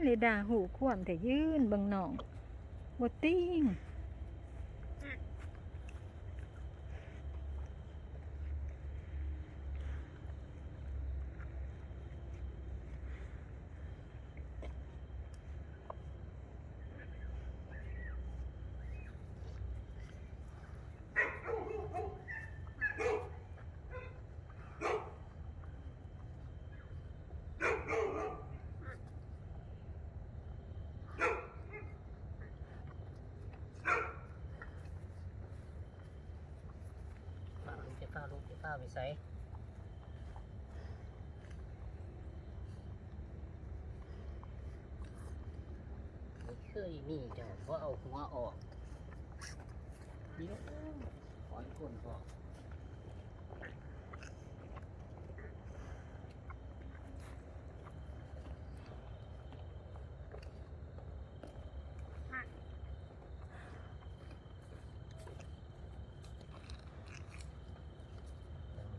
เลยด่าหูขวมแต่ยืนเบังหนองบดติ้งลูกจะข้าวไปใส่ไม่เคยมีจ้ะเพราะเอาหัวออกเดี๋ยวขอให้คนพอ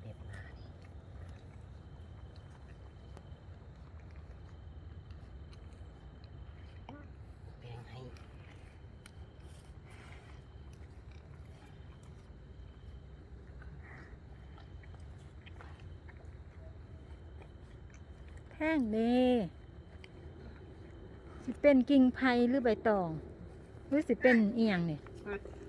เด็ดมาดิแบ่งให้แท่งเด้สิเป็นกิ่งไผ่หรือใบตองหรือสิเป็นเอียงเนี่ย อืม